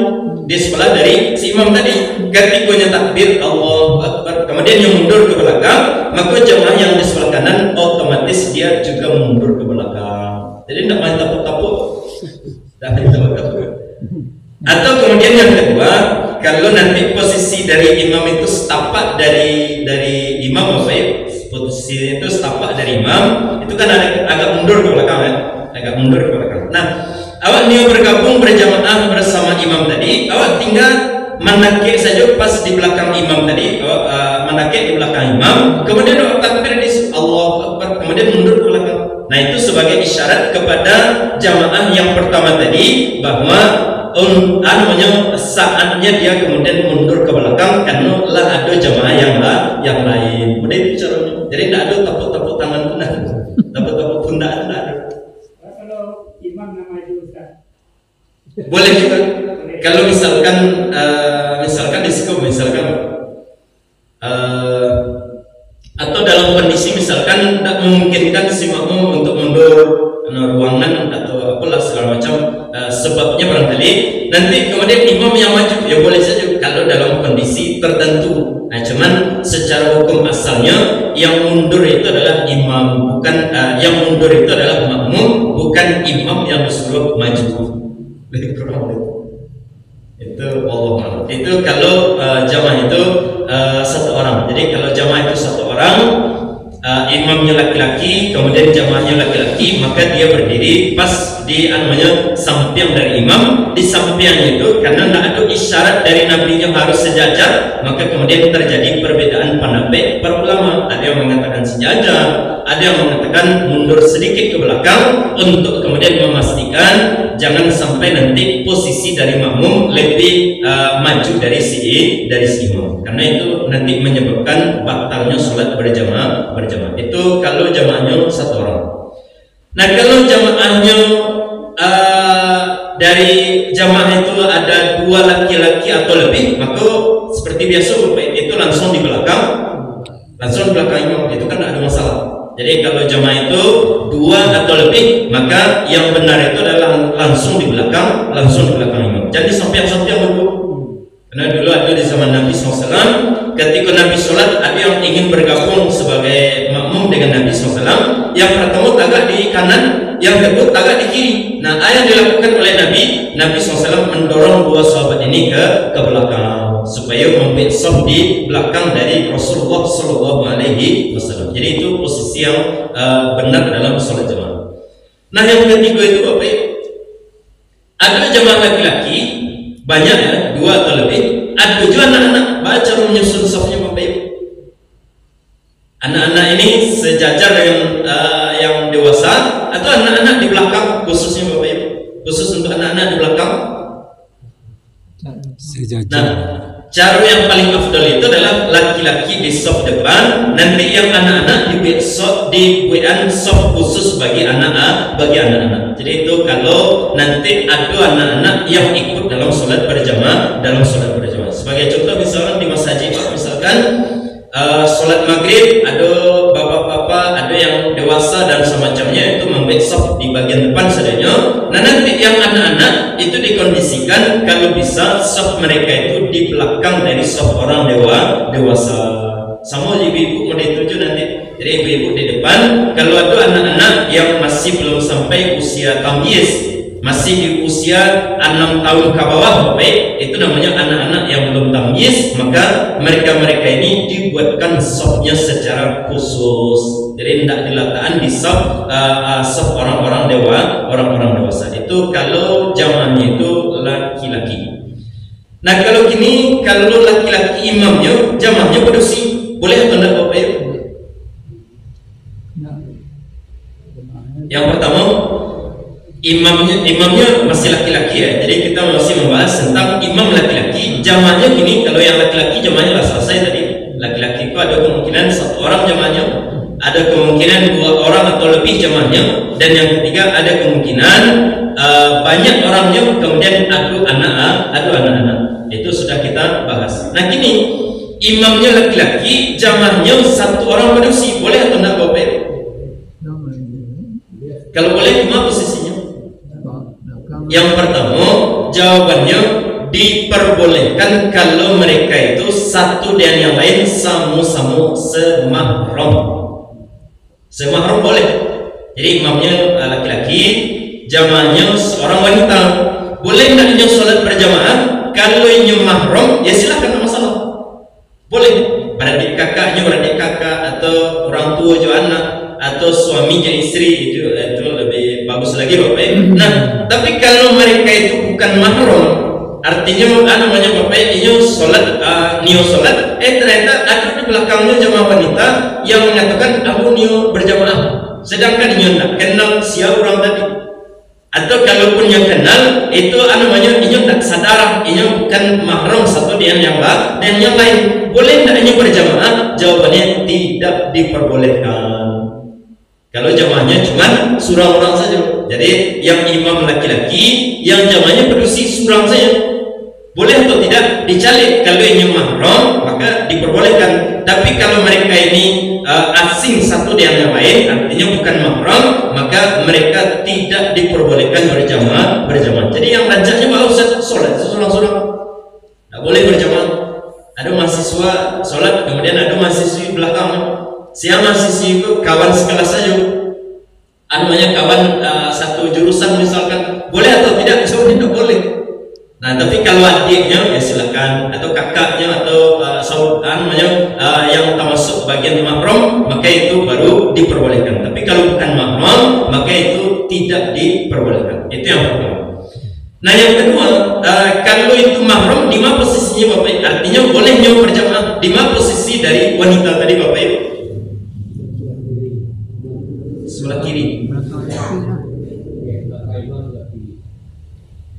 A: di sebelah dari si imam tadi. Ketikanya takbir Allahu Akbar, kemudian yang mundur ke belakang, maka jamaah yang di sebelah kanan otomatis dia juga mundur ke belakang. Jadi tidak main tapuk-tapuk, tidak main tapuk-tapuk. Atau kemudian yang kedua, kalau nanti posisi dari imam itu setapak dari imam Bapak, posisi itu setapak dari imam, itu kan agak mundur ke belakang ya, agak mundur ke belakang. Nah awak niat bergabung berjamaah bersama imam tadi, awak tinggal menakik saja pas di belakang imam tadi, menakik di belakang imam, kemudian awak takbir di Allahu Akbar, kemudian mundur ke belakang. Nah itu sebagai isyarat kepada jamaah yang pertama tadi bahwa saatnya dia kemudian mundur ke belakang karena lah ada jamaah yang lain. Udah itu caranya. Jadi tidak ada tapuk-tapuk tangan pun, tapuk-tapuk pundak tidak ada.
D: Kalau imam nama itu Ustaz,
A: boleh juga. Kalau misalkan disiko atau dalam kondisi misalkan tidak memungkinkan si makmum untuk mundur nanti kemudian imam yang maju ya boleh saja kalau dalam kondisi tertentu. Nah, cuman secara hukum asalnya yang mundur itu adalah imam, bukan yang mundur itu adalah makmum, bukan imam yang disuruh maju. Lebih kurang itu Allah. Itu kalau jamaah itu satu orang. Jadi kalau jamaah itu satu orang, imamnya laki-laki, kemudian jamaahnya laki-laki, maka dia berdiri pas di namanya samping dari imam. Di sampingnya itu karena tidak ada isyarat dari nabinya harus sejajar, maka kemudian terjadi perbedaan pendapat para ulama. Ada yang mengatakan sejajar, ada yang mengatakan mundur sedikit ke belakang untuk kemudian memastikan jangan sampai nanti posisi dari makmum lebih maju dari si imam, karena itu nanti menyebabkan batalnya sholat berjamaah. Itu kalau jamaahnya satu orang. Nah, kalau jamaahnya dari jamaah itu ada 2 laki-laki atau lebih, maka seperti biasa itu langsung di belakang imam, itu kan ada masalah. Jadi kalau jamaah itu 2 atau lebih, maka yang benar itu adalah langsung di belakang imam. Jadi sampai-sampai dulu. Karena dulu ada di zaman Nabi SAW, ketika Nabi sholat ada yang ingin bergabung sebagai makmum dengan Nabi SAW. Yang pertama tagak di kanan, yang kedua tagak di kiri. Nah, yang dilakukan oleh Nabi SAW mendorong 2 sahabat ini ke belakang supaya membuat saf di belakang dari Rasulullah SAW. Jadi itu posisi yang benar dalam sholat jamaah. Nah, yang ketiga itu apa ya? Ada jamaah laki-laki banyak ya, 2 atau lebih. Ada juga anak-anak baca menyusun safnya Bapak Ibu. Anak-anak ini sejajar yang dewasa atau anak-anak di belakang, khususnya Bapak Ibu, khusus untuk anak-anak di belakang.
B: Sejajar.
A: Nah, cara yang paling afdal itu adalah laki-laki di saf depan, nanti yang anak-anak dibuatkan saf khusus bagi anak-anak. Jadi itu kalau nanti ada anak-anak yang ikut dalam sholat berjamaah, Sebagai contoh misalkan di masjid, misalkan sholat maghrib ada bapak-bapak, ada yang dewasa dan semacamnya, itu membuat saf di bagian depan sadanya. Nah, nanti yang anak-anak itu dikondisikan kalau bisa saf mereka itu di belakang dari saf orang dewasa. Sama ibu-ibu mau dituju nanti. Jadi ibu-ibu di depan. Kalau ada anak-anak yang masih belum sampai usia tamyiz, masih di usia 6 tahun ke bawah, baik, itu namanya anak-anak yang belum tamyiz, maka mereka ini dibuatkan safnya secara khusus. Jadi tidak diletakkan di saf orang-orang dewasa. Itu kalau jamaahnya itu laki-laki. Nah, kalau gini, kalau laki-laki imamnya, jamaahnya berdiri, boleh atau tidak Bapak Ibu? Yang pertama, imamnya masih laki-laki ya. Jadi kita masih membahas tentang imam laki-laki. Jamaahnya gini, kalau yang laki-laki jamaahnya sudah selesai tadi. Laki-laki itu ada kemungkinan 1 orang jamaahnya, ada kemungkinan 2 orang atau lebih jamaahnya, dan yang ketiga ada kemungkinan banyak orangnya, kemudian ada anak-anak. Itu sudah kita bahas. Nah, gini, imamnya laki-laki, jamaahnya 1 orang berdiri, boleh atau tidak Bapak Ibu? Kalau boleh, cuma posisinya. Yang pertama, jawabannya diperbolehkan kalau mereka itu satu dan yang lain sama-sama semahram. Semahram boleh. Jadi imamnya laki-laki, jamaahnya seorang wanita. Boleh tidak ini sholat berjamaah? Kalau ini mahram, ya silakan, masalah. Boleh. Beradik kakak atau orang tua juga anak, atau suaminya istri, itu lebih bagus lagi Bapak Ibu. Nah, tapi kalau mereka itu bukan mahram, artinya namanya Bapak Ibu sholat, ternyata ada di belakangnya jamaah wanita yang mengatakan aku nio berjamaah, sedangkan dia tidak kenal siapa orang tadi. Atau kalaupun yang kenal, itu namanya dia tak sadar, dia bukan mahram satu dengan yang lain, dan yang lain. Boleh tidak ini berjamaah? Jawabannya tidak diperbolehkan. Kalau jamaahnya cuma surang orang saja. Jadi yang imam laki-laki, yang jamaahnya berdiri surang saja. Boleh atau tidak? Dicalik. Kalau ini mahram, maka diperbolehkan. Tapi kalau mereka ini asing satu dengan yang lain, artinya bukan mahram, maka mereka tidak diperbolehkan berjamaah. Jadi yang rajahnya Pak Ustaz, sholat seorang-seorang, tidak boleh berjamaah. Ada mahasiswa sholat, kemudian ada mahasiswi belakang. Siapa mahasiswi itu kawan sekelas saja, namanya kawan satu jurusan misalkan, boleh atau tidak? Sebenarnya tidak boleh. Nah, tapi kalau adiknya ya silakan, atau kakaknya atau namanya yang termasuk bagian mahram, maka itu baru diperbolehkan. Tapi kalau bukan mahram, maka itu tidak diperbolehkan. Itu yang pertama. Nah, yang kedua, kalau itu mahram, di mana posisinya Bapak Ibu? Artinya bolehnya berjamaah di mana posisi dari wanita tadi Bapak Ibu? Sebelah kiri.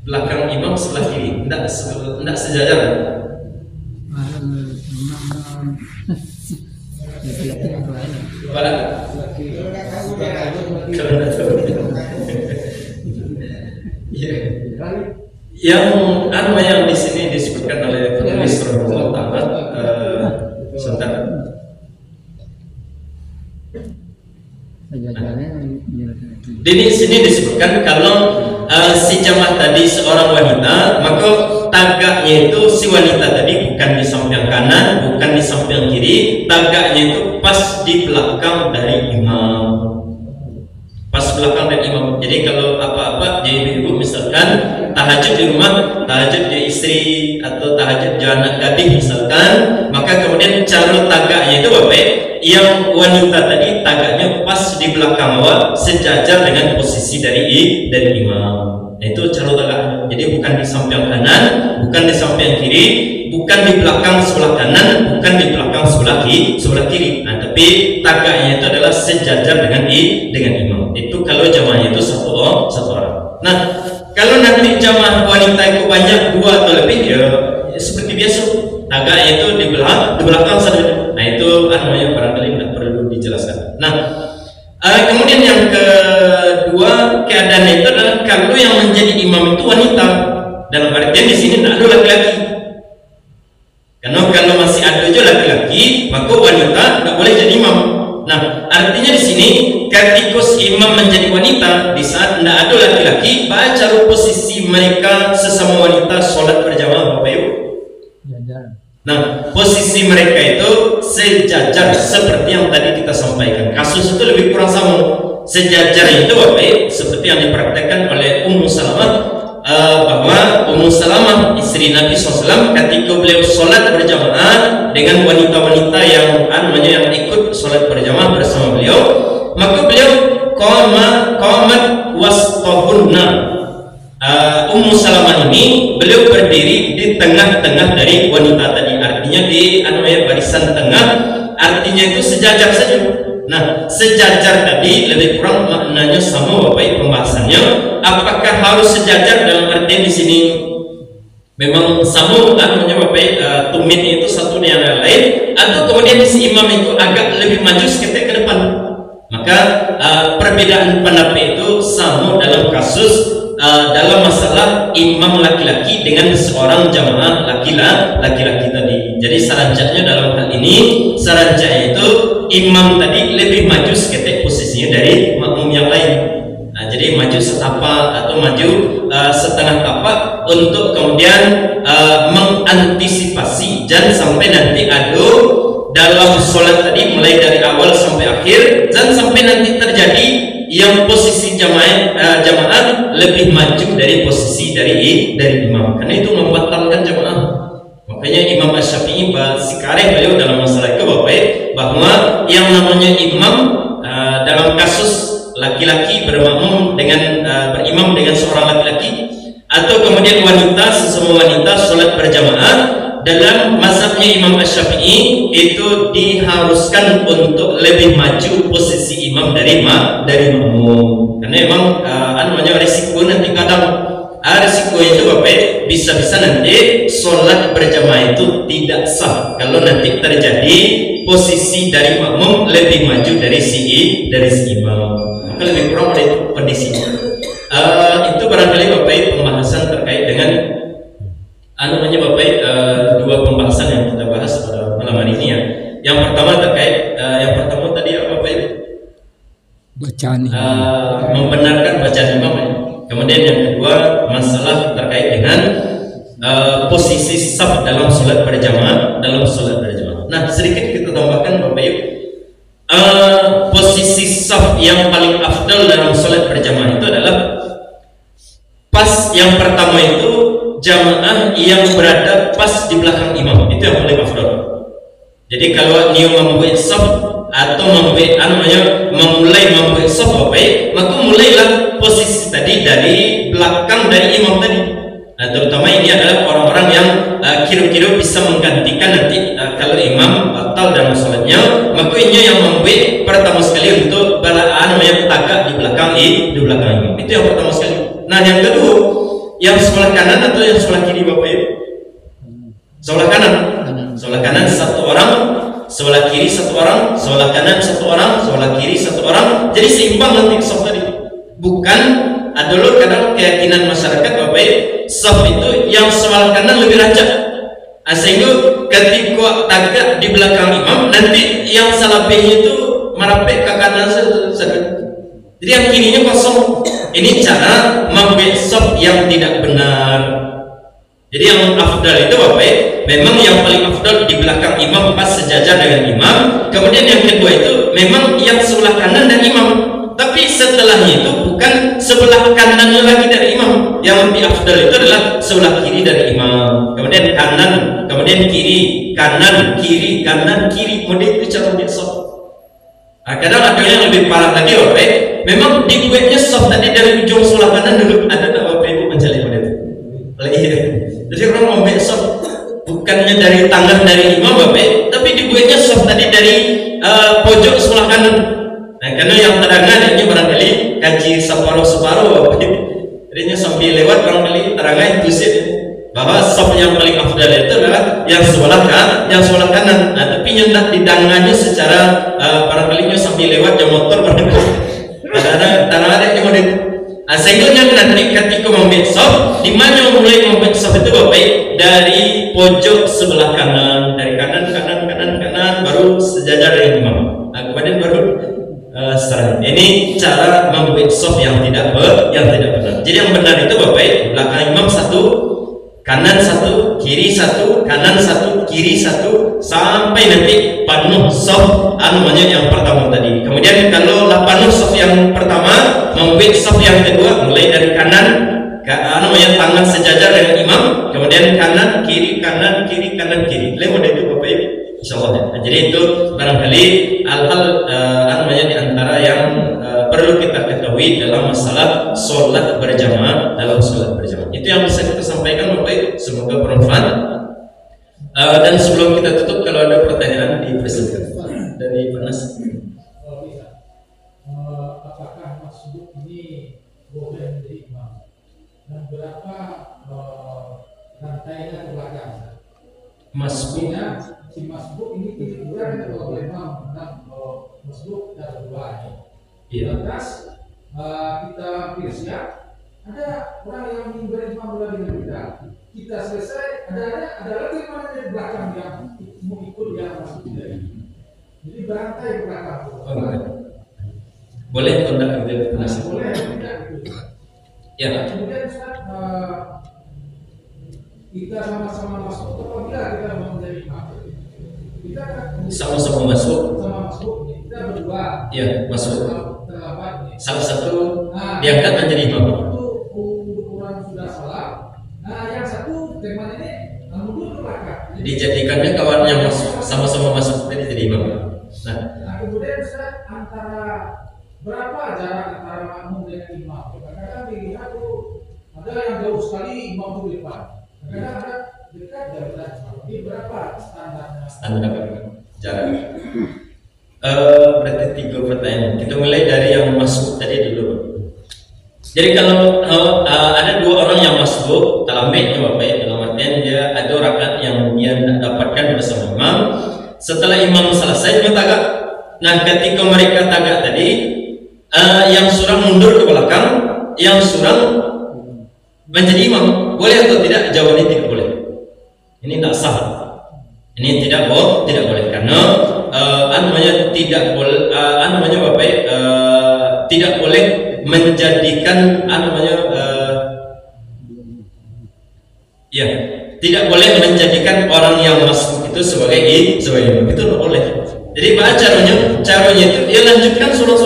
A: Belakang imam sebelah kiri, tidak sejajar. Yang di sini disebutkan oleh penulis Rahimahullah Ta'ala, sebentar. Di sini disebutkan kalau si jamaah tadi seorang wanita, maka tagaknya itu si wanita tadi bukan di samping kanan, bukan di samping kiri, tagaknya itu pas di belakang dari imam, pas belakang dari imam. Jadi kalau apa-apa jadi ibu misalkan tahajud di rumah, tahajud di istri atau tahajud di anak gadis misalkan, maka kemudian cara tagaknya itu Bapak, yang wanita tadi tagaknya pas di belakang awak sejajar dengan posisi dari imam. Itu cara tagaknya. Jadi bukan di samping kanan, bukan di samping kiri, bukan di belakang sebelah kanan, bukan di belakang sebelah kiri. Nah, tapi tagaknya itu adalah sejajar dengan imam. Itu kalau jamaahnya itu satu orang. Nah, kalau nanti jamaah wanita itu banyak, 2 atau lebih, ya seperti biasa, tagaknya itu di belakang saja. Nah, itu namanya barangkali tidak perlu dijelaskan. Nah, kemudian yang kedua, keadaan itu adalah kalau yang menjadi imam itu wanita. Dalam artian di sini tidak ada laki-laki. Karena kalau masih ada aja laki-laki, maka wanita tidak boleh jadi imam. Nah, artinya di sini ketika imam menjadi wanita, di saat tidak ada laki-laki, baca posisi mereka sesama wanita sholat berjamaah Bapak Ibu. Nah, posisi mereka itu sejajar seperti yang tadi kita sampaikan. Kasus itu lebih kurang sama. Sejajar itu Bapak, seperti yang dipraktekkan oleh Ummu Salamah, bahwa Ummu Salamah istri Nabi SAW ketika beliau sholat berjamaah dengan wanita-wanita yang ikut sholat berjamaah bersama beliau, maka beliau qamat wastahunna. Ummu Salamah ini beliau berdiri di tengah-tengah dari wanita tadi, artinya di barisan tengah, artinya itu sejajar saja. Nah, sejajar tadi lebih kurang maknanya sama Bapak pembahasannya. Apakah harus sejajar dalam artian di sini memang sama Bapak tumit itu satu dengan yang lain, atau kemudian si imam itu agak lebih maju sedikit ke depan? Maka perbedaan pendapat itu sama dalam kasus dalam masalah imam laki-laki dengan seorang jamaah laki-laki tadi. Jadi saranjaknya dalam hal ini, saranjaknya itu imam tadi lebih maju sedikit posisinya dari makmum yang lain. Nah, jadi maju setapak atau maju setengah tapak untuk kemudian mengantisipasi jangan sampai nanti adu dalam sholat tadi mulai dari awal sampai akhir, jangan sampai nanti terjadi yang posisi jamaah lebih maju dari posisi dari imam, karena itu membatalkan jamaah. Makanya Imam Asy-Syafi'i sekarang beliau dalam masalah itu Bapak, bahwa yang namanya imam dalam kasus laki-laki berimam dengan seorang laki-laki, atau kemudian wanita sesama wanita sholat berjamaah, dalam mazhabnya Imam Asy-Syafi'i itu diharuskan untuk lebih maju posisi imam dari makmum, karena memang risiko nanti kadang risiko itu Bapak, bisa-bisa nanti sholat berjamaah itu tidak sah kalau nanti terjadi posisi dari makmum lebih maju dari si imam. Maka lebih kurang pada itu kondisinya. Itu barangkali Bapak pembahasan terkait dengan Bapak, 2 pembahasan yang kita bahas pada malam hari ini ya. Yang pertama terkait tadi apa Bapak?
B: Bacaan
A: membenarkan bacaan imam ya. Kemudian yang kedua masalah terkait dengan posisi saf dalam sholat berjamaah, Nah, sedikit kita tambahkan Bapak Ibu, posisi saf yang paling afdal dalam sholat berjamaah itu adalah pas yang pertama itu jamaah yang berada pas di belakang imam, itu yang paling afdal. Jadi kalau dia membuat saf atau memulai membuat saf Bapak Ibu, maka mulailah posisi tadi dari belakang dari imam tadi. Nah, terutama ini adalah orang-orang yang kira-kira bisa menggantikan nanti kalau imam batal dalam sholatnya, maka ini yang membuat pertama sekali untuk tagak di belakang imam. Itu yang pertama sekali. Nah, yang kedua, yang sebelah kanan atau yang sebelah kiri Bapak Ibu? Sebelah kanan satu orang, sebelah kiri satu orang, sebelah kanan satu orang, sebelah kiri satu orang. Jadi seimbang nanti saf tadi. Bukan adalah kadang keyakinan masyarakat Bapak Ibu, saf itu yang sebelah kanan lebih rancak. Sehingga ketika tagak di belakang imam, nanti yang salabihnya itu merapik ke kanan saja. Jadi yang kirinya kosong. Ini cara membuat saf yang tidak benar. Jadi yang afdal itu Bapak Ibu, memang yang paling afdal di belakang imam pas sejajar dengan imam. Kemudian yang kedua itu memang yang sebelah kanan dan imam. Tapi setelahnya itu bukan sebelah kanannya lagi dari imam. Yang lebih afdal itu adalah sebelah kiri dari imam. Kemudian kanan, kemudian kiri, kanan, kiri, kanan, kiri. Kemudian itu cara membuat saf. Kadang ada yang lebih parah lagi Bapak Ibu, memang dibuatnya saf tadi dari ujung sebelah kanan dulu. Ada tak Bapak Ibu menjalin pada itu? Jadi orang membuat saf bukannya dari tangan dari imam Bapak Ibu, tapi dibuatnya saf tadi dari pojok sebelah kanan. Nah, karena yang terangan ini barangkali kaji separuh-separuh Bapak Ibu. Jadinya sambil lewat barangkali terangan tulis bahwa saf yang paling afdal itu adalah yang sebelah kanan. Nah, tapi nyendak di tangannya secara barangkali sambil lewat jam motor barangkali. Ada yang model. Sehingga nanti ketika membuat saf, di mana mulai membuat saf itu Bapak Ibu, dari pojok sebelah kanan, dari kanan, baru sejajar dengan imam. Nah, kemudian baru setelah ini cara membuat saf yang tidak benar. Jadi yang benar itu Bapak Ibu, belakang imam satu, kanan satu, kiri satu, kanan satu, kiri satu, sampai nanti penuh saf yang pertama tadi. Kemudian kalau penuh saf yang pertama, membuat saf yang kedua mulai dari kanan tangan sejajar dengan imam, kemudian kanan kiri kanan kiri kanan kiri. Lewat itu Bapak Ibu, insyaallah. Nah, jadi itu barangkali hal-hal di antara yang perlu kita ketahui dalam masalah sholat berjamaah. Itu yang bisa kita sampaikan Bapak Ibu, semoga bermanfaat. Dan sebelum kita tutup, kalau ada pertanyaan dipersilakan dari Pak Nas.
E: Apakah masbuk ini boleh menjadi imam? Dan berapa rantainya ke belakang?
A: Masbuk.
E: Si masbuk ini tidak kalau imam masbuk dan berdua ini. Lantas kita siap. Ada orang yang berimam dengan kita selesai. Ada lagi orang di belakang yang mau ikut yang masuk dari. Jadi berantai ke belakang.
A: Boleh atau tidak gitu?
E: Boleh tidak gitu.
A: Ya.
E: Kemudian Ustaz, kita sama-sama masuk. Apabila kita mau menjadi imam, kita
A: sama-sama masuk.
E: Kita berdua.
A: Ya, masuk.
E: Terlambat.
A: Salah satu diangkat menjadi imam.
E: Itu orang sudah salah. Nah, yang satu teman ini mundur ke belakang.
A: Dijadikannya kawan yang masuk, sama-sama masuk jadi imam.
E: Nah, kemudian Ustaz, antara berapa jarak antara makmum dengan imam? Kadang-kadang dilihat tuh ada yang jauh sekali imam itu di depan. Kadang-kadang ada dekat dan dekat. Ini berapa standarnya?
A: Standar jarak. Berarti 3 pertanyaan. Kita mulai dari yang masuk tadi dulu. Jadi kalau ada 2 orang yang masuk talambeknya Bapak ya, dalam artian dia ada rakaat yang dia dapatkan bersama imam. Setelah imam selesai dia tagak. Nah, ketika mereka tagak tadi, yang surang mundur ke belakang, yang surang menjadi imam. Boleh atau tidak? Jawabannya tidak boleh. Ini tidak sah. Ini tidak boleh karena tidak boleh Bapak tidak boleh menjadikan Ya, tidak boleh menjadikan orang yang masbuk itu sebagai imam. Itu tidak boleh. Jadi apa caranya? Caranya itu dia lanjutkan sholat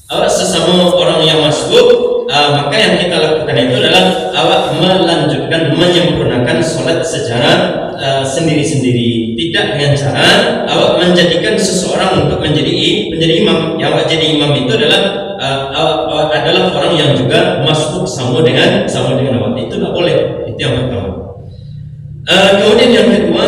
A: awak sesama orang yang masbuk, maka yang kita lakukan itu adalah awak melanjutkan, menyempurnakan sholat secara sendiri-sendiri, tidak dengan cara awak menjadikan seseorang untuk menjadi imam. Yang awak jadi imam itu adalah adalah orang yang juga masbuk sama dengan awak. Itu tidak boleh. Itu yang pertama. Kemudian yang kedua,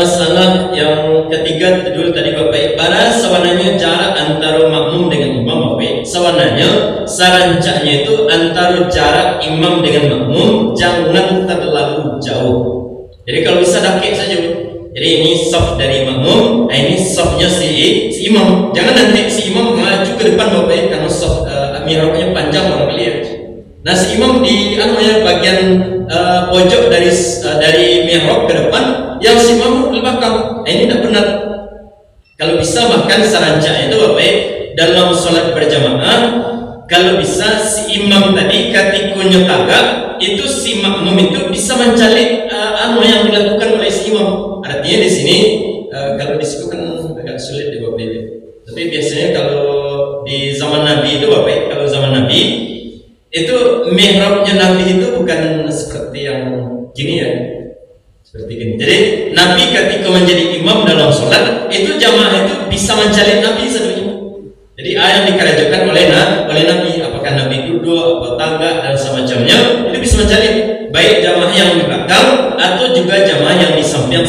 A: masalah yang ketiga dulu tadi Bapak, pada sawananya jarak antara makmum dengan imam Bapak. Sawananya sarancanya itu antara jarak imam dengan makmum jangan terlalu jauh. Jadi kalau bisa dakik saja. Jadi ini saf dari makmum, ini safnya si imam. Jangan nanti si imam maju ke depan Bapak karena saf mihrabnya panjang orang lihat. Nah si imam di bagian pojok dari mihrab ke depan, yang si imam ke belakang. Ini tidak benar. Kalau bisa bahkan sarancanya itu Bapak dalam sholat berjamaah, kalau bisa si imam tadi ketika nyetagak itu si makmum itu bisa mencalik yang dilakukan oleh si imam. Artinya di sini kalau di situ kan agak sulit di Bapak. Tapi biasanya kalau di zaman Nabi itu Bapak, kalau zaman Nabi itu mihrabnya Nabi itu bukan seperti yang gini ya, seperti gini. Jadi Nabi ketika menjadi imam dalam sholat itu jamaah itu bisa mencalik Nabi sebenarnya. Jadi yang dikerjakan oleh Nabi, apakah Nabi duduk, apa tangga dan semacamnya, itu bisa mencalik baik jamaah yang di belakang atau juga jamaah yang di samping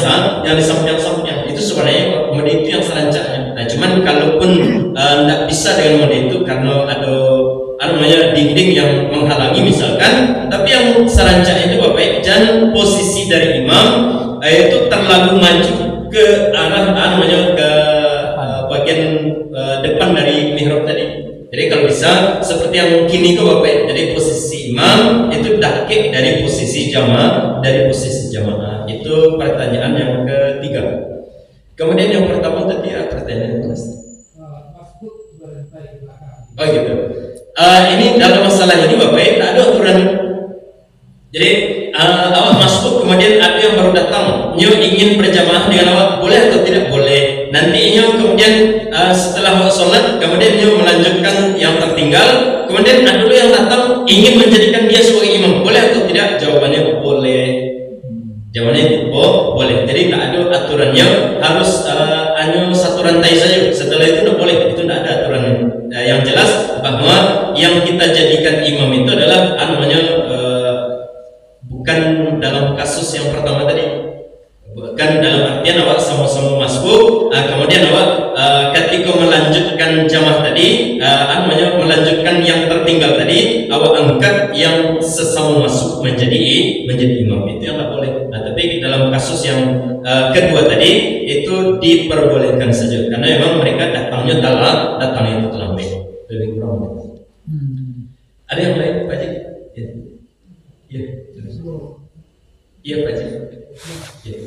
A: itu sebenarnya mode itu yang serancaknya. Nah cuman kalaupun tidak bisa dengan mode itu karena ada dinding yang menghalangi misalkan, tapi yang serancak itu Bapak, jangan posisi dari imam itu terlalu maju ke arah ke bagian depan dari mihrab tadi. Jadi kalau bisa seperti yang kini ke Bapak, jadi posisi imam itu dakik dari posisi jamaah, Itu pertanyaan yang ketiga. Kemudian yang pertama tadi pertanyaan Mas. Oh gitu. Ini dalam masalah ini Bapak, tidak ada aturan. Jadi awak masuk kemudian ada yang baru datang, ingin berjamaah dengan awak, boleh atau tidak boleh? Nantinya kemudian setelah awak sholat, kemudian melanjutkan yang tertinggal, kemudian ada dulu yang datang ingin menjadikan dia sebagai imam, boleh atau tidak? Jawabannya boleh. Boleh. Jadi tidak ada aturannya, harus hanya satu rantai saja. Setelah itu tidak boleh, itu tidak ada aturannya. Yang jelas bahwa yang kita jadikan imam itu adalah bukan dalam kasus yang pertama tadi, bukan dalam artian awak sama-sama masbuk, kemudian awak ketika melanjutkan jamaah tadi, melanjutkan yang tertinggal tadi, awak angkat yang sesama masuk menjadi imam, itu yang tidak boleh. Nah, tapi dalam kasus yang kedua tadi itu diperbolehkan saja, karena memang mereka datangnya itu terlambat. Lebih kurang. Ada yang lain Pak Haji? Iya, Pak Haji. Iya.